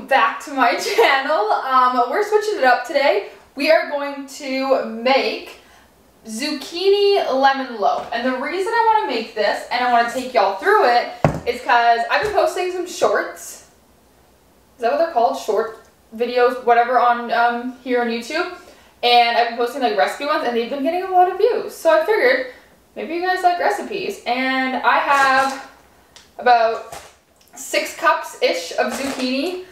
welcome back to my channel. We're switching it up today. We are going to make zucchini lemon loaf. And the reason I want to make this and I want to take y'all through it is because I've been posting some shorts. Is that what they're called? Short videos, whatever, on here on YouTube. And I've been posting like recipe ones and they've been getting a lot of views. So I figured maybe you guys like recipes. And I have about 6 cups-ish of zucchini.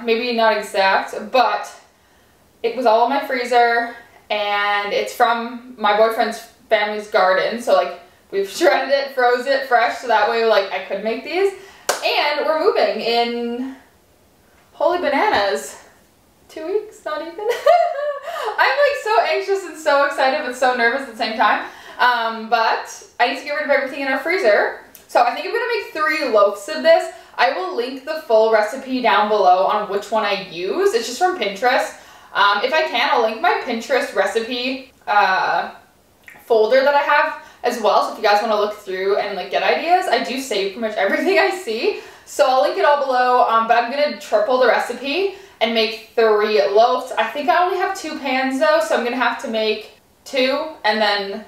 Maybe not exact, but it was all in my freezer and it's from my boyfriend's family's garden. So like we've shredded it, froze it fresh, so that way like I could make these. And we're moving in holy bananas. 2 weeks, not even. I'm like so anxious and so excited but so nervous at the same time. But I need to get rid of everything in our freezer. So I think I'm gonna make 3 loaves of this. I will link the full recipe down below on which one I use. It's just from Pinterest. If I can, I'll link my Pinterest recipe folder that I have as well. So if you guys want to look through and like get ideas, I do save pretty much everything I see. So I'll link it all below. But I'm gonna triple the recipe and make 3 loaves. I think I only have 2 pans though, so I'm gonna have to make 2 and then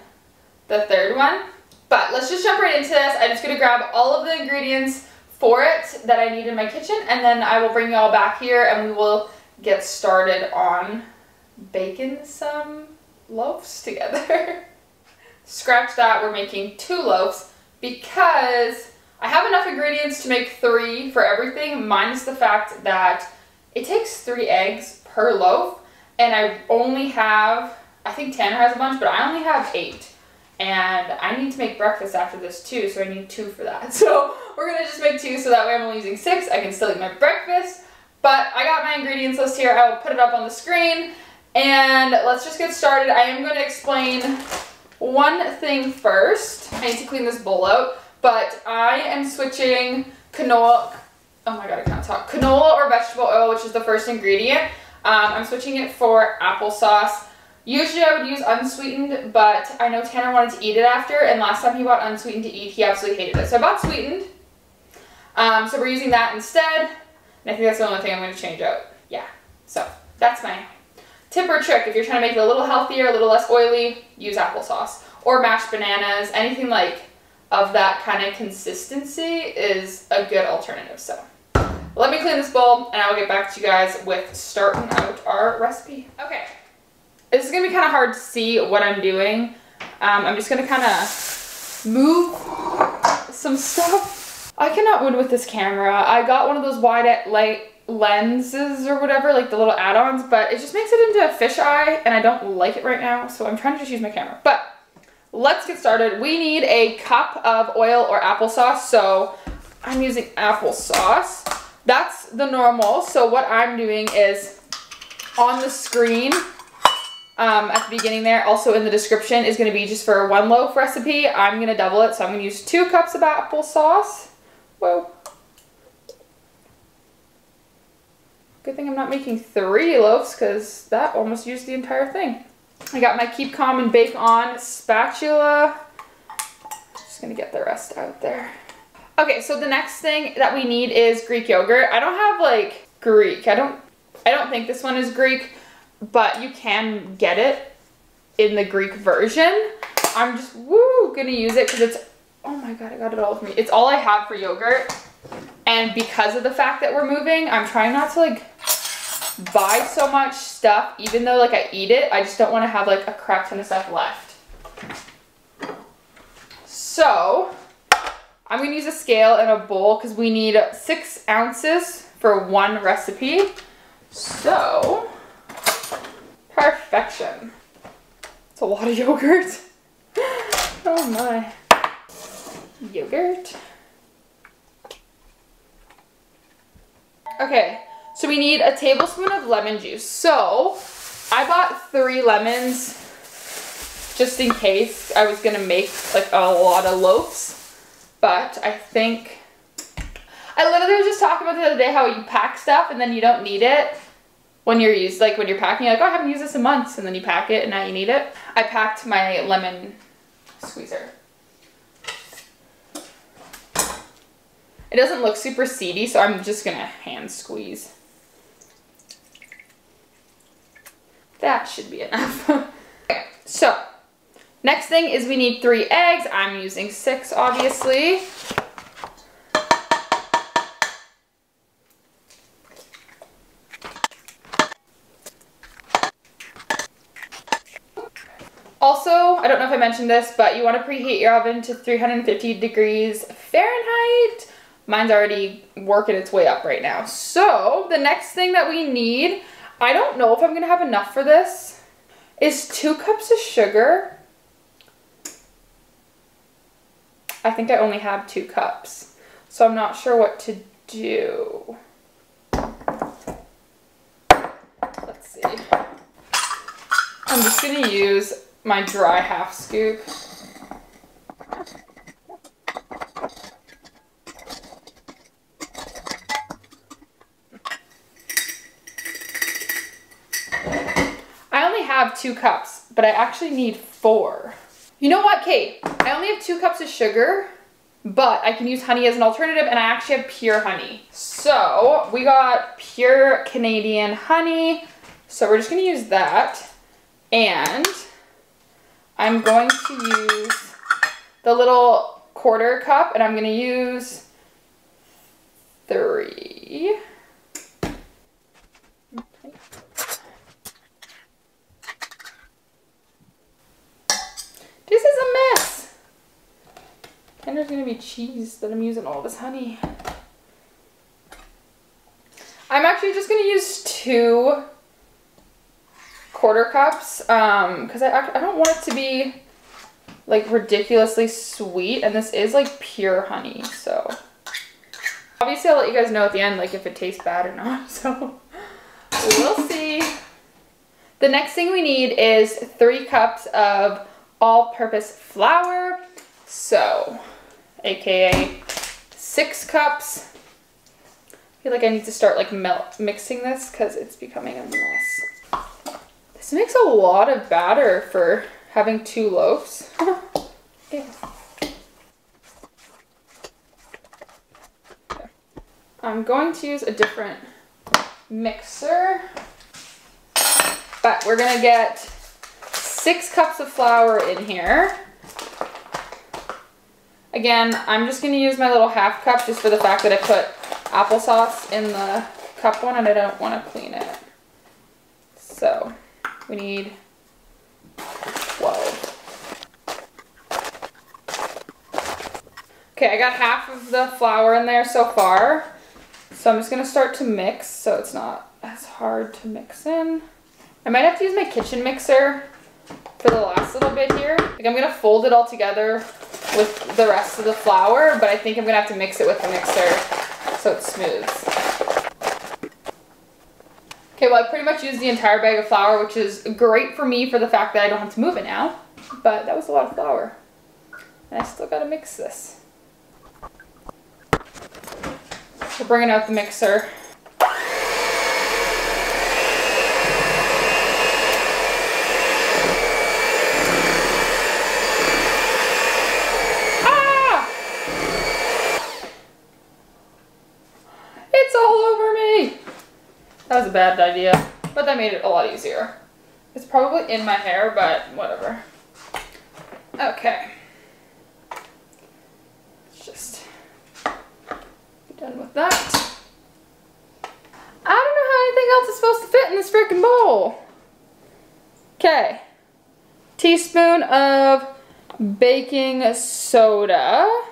the 3rd one. But let's just jump right into this. I'm just gonna grab all of the ingredients for it that I need in my kitchen, and then I will bring y'all back here and we will get started on baking some loaves together. Scratch that, we're making 2 loaves because I have enough ingredients to make 3 for everything, minus the fact that it takes 3 eggs per loaf, and I only have, I think Tanner has a bunch, but I only have 8. And I need to make breakfast after this too, so I need 2 for that. So we're gonna just make 2, so that way I'm only using 6. I can still eat my breakfast. But I got my ingredients list here. I will put it up on the screen. And let's just get started. I am gonna explain one thing first. I need to clean this bowl out. But I am switching canola, oh my god, I can't talk. Canola or vegetable oil, which is the first ingredient. I'm switching it for applesauce. Usually I would use unsweetened, but I know Tanner wanted to eat it after, and last time he bought unsweetened to eat, he absolutely hated it. So I bought sweetened. So we're using that instead, and I think that's the only thing I'm going to change out. Yeah, so that's my tip or trick. If you're trying to make it a little healthier, a little less oily, use applesauce. Or mashed bananas, anything like of that kind of consistency is a good alternative. So let me clean this bowl, and I will get back to you guys with starting out our recipe. Okay. This is going to be kind of hard to see what I'm doing. I'm just going to kind of move some stuff. I cannot win with this camera. I got one of those wide light lenses or whatever, like the little add-ons, but it just makes it into a fisheye and I don't like it right now, so I'm trying to just use my camera. But let's get started. We need a cup of oil or applesauce, so I'm using applesauce. That's the normal, so what I'm doing is on the screen, at the beginning there, also in the description, is going to be just for a 1 loaf recipe. I'm going to double it, so I'm going to use 2 cups of applesauce. Whoa. Good thing I'm not making 3 loaves, because that almost used the entire thing. I got my Keep Calm and Bake On spatula. Just going to get the rest out there. Okay, so the next thing that we need is Greek yogurt. I don't have like Greek. I don't think this one is Greek, but you can get it in the Greek version. I'm just gonna use it because it's, oh my god, I got it all with me. It's all I have for yogurt, and because of the fact that we're moving, I'm trying not to like buy so much stuff. Even though like I eat it, I just don't want to have like a crap ton of stuff left. So I'm gonna use a scale and a bowl because we need 6 ounces for 1 recipe. So perfection. It's a lot of yogurt. Oh my. Yogurt. Okay, so we need a tablespoon of lemon juice. So I bought 3 lemons just in case I was gonna make like a lot of loaves. But I think, I literally was just talking about the other day how you pack stuff and then you don't need it. When you're when you're packing, you're like, oh, I haven't used this in months, and then you pack it and now you need it. I packed my lemon squeezer. It doesn't look super seedy, so I'm just gonna hand squeeze. That should be enough. Okay, so next thing is we need 3 eggs. I'm using 6, obviously. Also, I don't know if I mentioned this, but you want to preheat your oven to 350 degrees Fahrenheit. Mine's already working its way up right now. So the next thing that we need, I don't know if I'm going to have enough for this, is 2 cups of sugar. I think I only have 2 cups, so I'm not sure what to do. Let's see. I'm just going to use my dry half scoop. I only have 2 cups, but I actually need 4. You know what, Kate? I only have 2 cups of sugar, but I can use honey as an alternative, and I actually have pure honey. So we got pure Canadian honey, so we're just gonna use that. And I'm going to use the little 1/4 cup, and I'm going to use 3. This is a mess. And there's going to be cheese that I'm using all this honey. I'm actually just going to use 2 1/4 cups because I don't want it to be like ridiculously sweet, and this is like pure honey, so obviously I'll let you guys know at the end like if it tastes bad or not, so we'll see. The next thing we need is 3 cups of all-purpose flour, so aka 6 cups. I feel like I need to start like mixing this because it's becoming a mess. This makes a lot of batter for having 2 loaves. Yeah. I'm going to use a different mixer, but we're gonna get 6 cups of flour in here. Again, I'm just gonna use my little half cup just for the fact that I put applesauce in the cup one and I don't want to clean it. So we need 12. Okay, I got half of the flour in there so far. So I'm just gonna start to mix so it's not as hard to mix in. I might have to use my kitchen mixer for the last little bit here. Like I'm gonna fold it all together with the rest of the flour, but I think I'm gonna have to mix it with the mixer so it smooths. Okay, well I pretty much used the entire bag of flour, which is great for me for the fact that I don't have to move it now, but that was a lot of flour. And I still gotta mix this. We're bringing out the mixer. Ah! It's all over me! That was a bad idea, but that made it a lot easier. It's probably in my hair, but whatever. Okay. Let's just be done with that. I don't know how anything else is supposed to fit in this freaking bowl. Okay. Teaspoon of baking soda.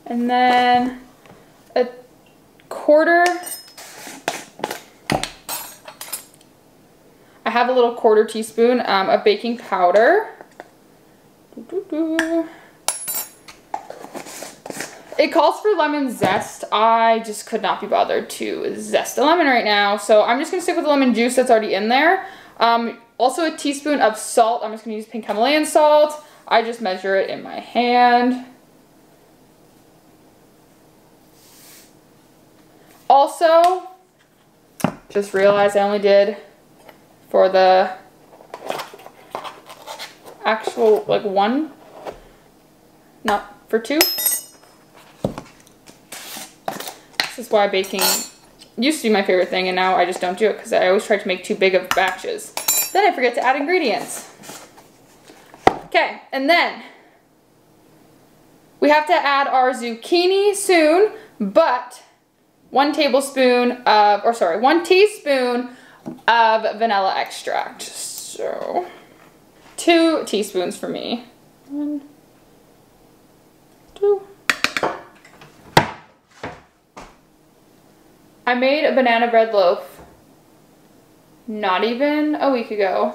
And then a 1/4. I have a little 1/4 teaspoon of baking powder. It calls for lemon zest. I just could not be bothered to zest a lemon right now, so I'm just gonna stick with the lemon juice that's already in there. Also a teaspoon of salt. I'm just gonna use pink Himalayan salt. I just measure it in my hand. Also, just realized I only did for the actual, like 1, not for 2. This is why baking used to be my favorite thing, and now I just don't do it because I always try to make too big of batches. Then I forget to add ingredients. Okay, and then we have to add our zucchini soon, but 1 teaspoon of vanilla extract. So 2 teaspoons for me. 1, 2. I made a banana bread loaf not even a week ago,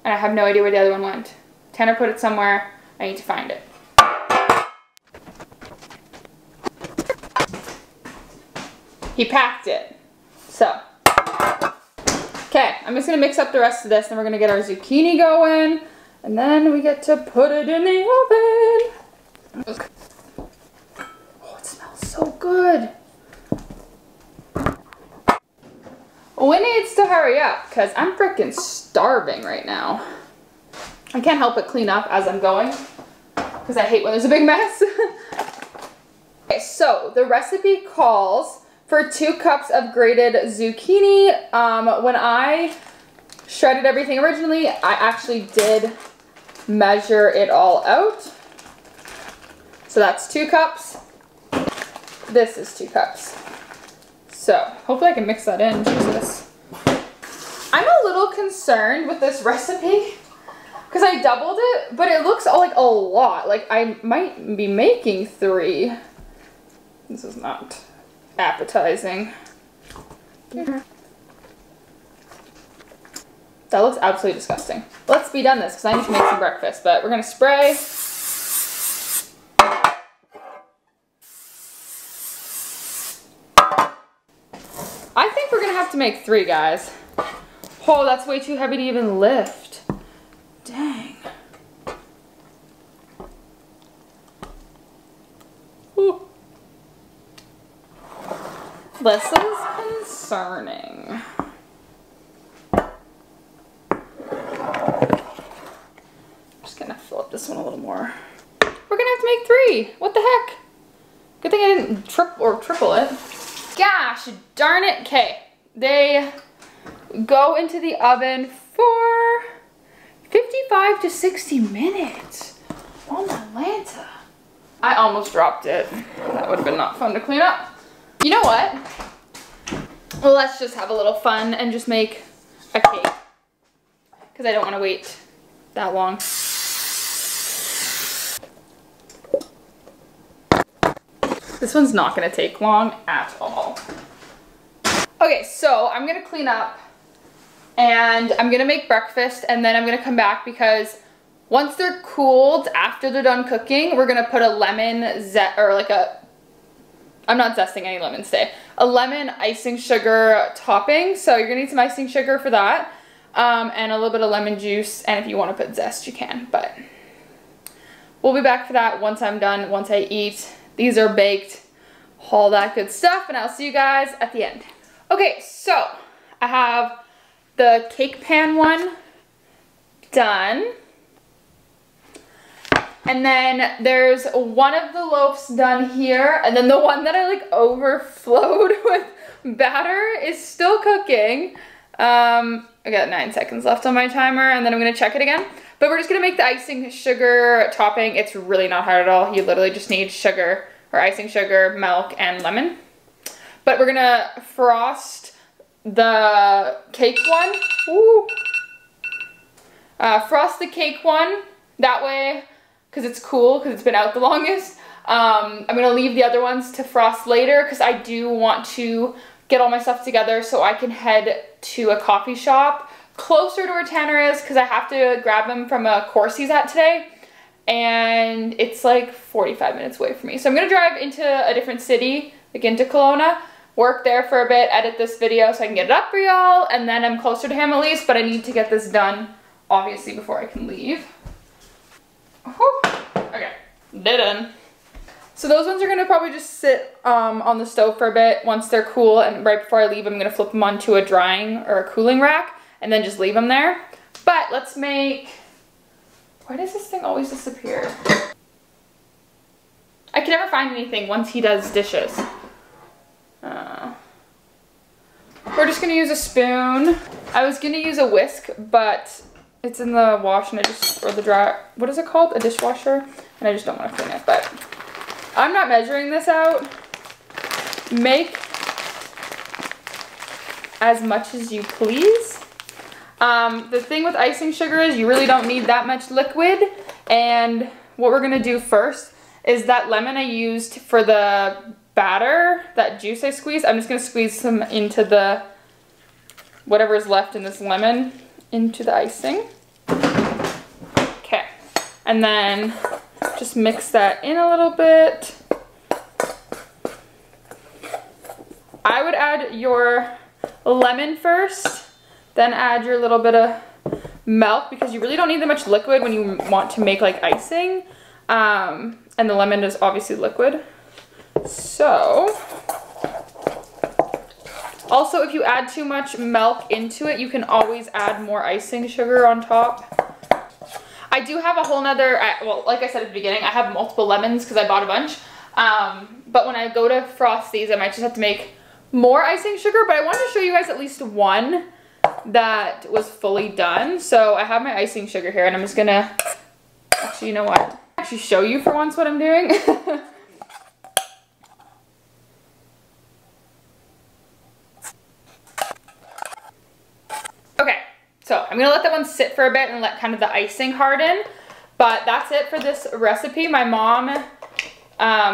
and I have no idea where the other one went. Tanner put it somewhere. I need to find it. He packed it. So, okay, I'm just gonna mix up the rest of this, and we're gonna get our zucchini going, and then we get to put it in the oven. Oh, it smells so good. We need to hurry up because I'm freaking starving right now. I can't help but clean up as I'm going because I hate when there's a big mess. Okay, so the recipe calls for 2 cups of grated zucchini. When I shredded everything originally, I actually did measure it all out. So that's 2 cups. This is 2 cups. So, hopefully I can mix that in. Jesus. I'm a little concerned with this recipe because I doubled it, but it looks like a lot. Like I might be making 3. This is not appetizing. That looks absolutely disgusting. Let's speed on this because I need to make some breakfast, but we're gonna spray. I think we're gonna have to make 3, guys. Oh, that's way too heavy to even lift. Dang. Ooh. This is concerning. I'm just gonna fill up this one a little more. We're gonna have to make 3. What the heck? Good thing I didn't triple it. Gosh darn it. Okay, they go into the oven for 55 to 60 minutes. Oh my Lanta. I almost dropped it. That would have been not fun to clean up. You know what? Well, let's just have a little fun and just make a cake because I don't want to wait that long. This one's not gonna take long at all. Okay, so I'm gonna clean up and I'm gonna make breakfast, and then I'm gonna come back because once they're cooled, after they're done cooking, we're gonna put a lemon I'm not zesting any lemons today, a lemon icing sugar topping. So you're gonna need some icing sugar for that, and a little bit of lemon juice, and if you wanna put zest, you can, but we'll be back for that once I'm done, once I eat. These are baked, all that good stuff, and I'll see you guys at the end. Okay, so I have the cake pan one done. And then there's one of the loaves done here, and then the one that I like overflowed with batter is still cooking. I got 9 seconds left on my timer, and then I'm gonna check it again. But we're just gonna make the icing sugar topping. It's really not hard at all. You literally just need sugar, or icing sugar, milk, and lemon. But we're gonna frost the cake one. Ooh. Frost the cake one, that way, because it's cool, because it's been out the longest. I'm gonna leave the other ones to frost later, because I do want to get all my stuff together so I can head to a coffee shop closer to where Tanner is, because I have to grab him from a course he's at today, and it's like 45 minutes away from me. So I'm gonna drive into a different city, like into Kelowna, work there for a bit, edit this video so I can get it up for y'all, and then I'm closer to him at least, but I need to get this done, obviously, before I can leave. Whew. Okay, done. So those ones are gonna probably just sit on the stove for a bit once they're cool, and right before I leave, I'm gonna flip them onto a drying or a cooling rack and then just leave them there. But let's make, why does this thing always disappear? I can never find anything once he does dishes. just gonna use a spoon. I was gonna use a whisk, but it's in the wash and or the dryer, what is it called? A dishwasher. And I just don't want to clean it, but I'm not measuring this out. Make as much as you please. The thing with icing sugar is you really don't need that much liquid. And what we're gonna do first is that lemon I used for the batter, that juice I squeezed, I'm just gonna squeeze some into the, whatever is left in this lemon, into the icing. Okay, and then just mix that in a little bit. I would add your lemon first, then add your little bit of milk because you really don't need that much liquid when you want to make like icing. And the lemon is obviously liquid. So, also if you add too much milk into it, you can always add more icing sugar on top. I do have a whole nother, well, like I said at the beginning, I have multiple lemons because I bought a bunch. But when I go to frost these, I might just have to make more icing sugar, but I wanted to show you guys at least one that was fully done. So I have my icing sugar here and I'm just gonna, actually, you know what? Actually show you for once what I'm doing. Okay, so I'm gonna let that one sit for a bit and let kind of the icing harden. But that's it for this recipe. My mom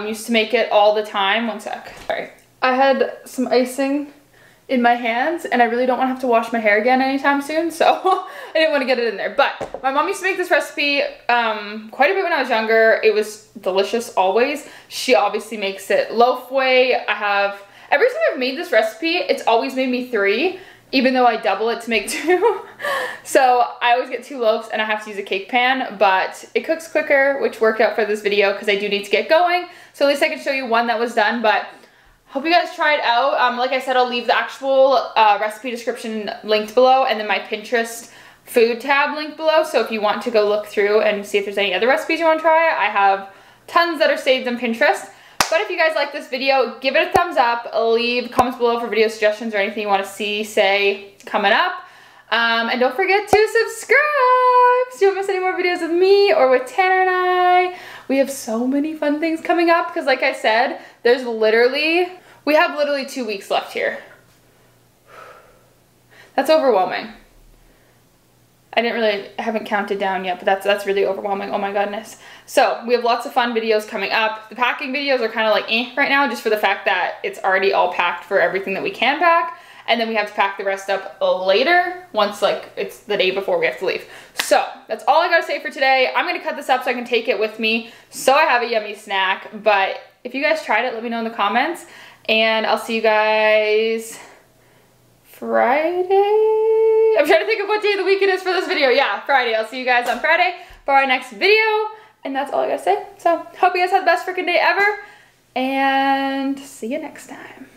used to make it all the time. One sec. Sorry. I had some icing in my hands and I really don't want to have to wash my hair again anytime soon, so I didn't want to get it in there. But my mom used to make this recipe quite a bit when I was younger. It was delicious always. She obviously makes it loaf way. Every time I've made this recipe, it's always made me 3, even though I double it to make 2. So I always get 2 loaves and I have to use a cake pan, but it cooks quicker, which worked out for this video because I do need to get going. So at least I can show you one that was done, but hope you guys try it out. Like I said, I'll leave the actual recipe description linked below and then my Pinterest food tab linked below. So if you want to go look through and see if there's any other recipes you want to try, I have tons that are saved on Pinterest. But if you guys like this video, give it a thumbs up, leave comments below for video suggestions or anything you want to see, say, coming up. And don't forget to subscribe so you don't miss any more videos with me or with Tanner and I. We have so many fun things coming up because like I said, we have literally 2 weeks left here. That's overwhelming. I haven't counted down yet, but that's really overwhelming. Oh my goodness. So we have lots of fun videos coming up. The packing videos are kind of like right now, just for the fact that it's already all packed for everything that we can pack. And then we have to pack the rest up later once like it's the day before we have to leave. So that's all I gotta say for today. I'm gonna cut this up so I can take it with me so I have a yummy snack. But if you guys tried it, let me know in the comments. And I'll see you guys Friday. I'm trying to think of what day of the week it is for this video. Yeah, Friday. I'll see you guys on Friday for our next video. And that's all I gotta say. So hope you guys have the best freaking day ever. And see you next time.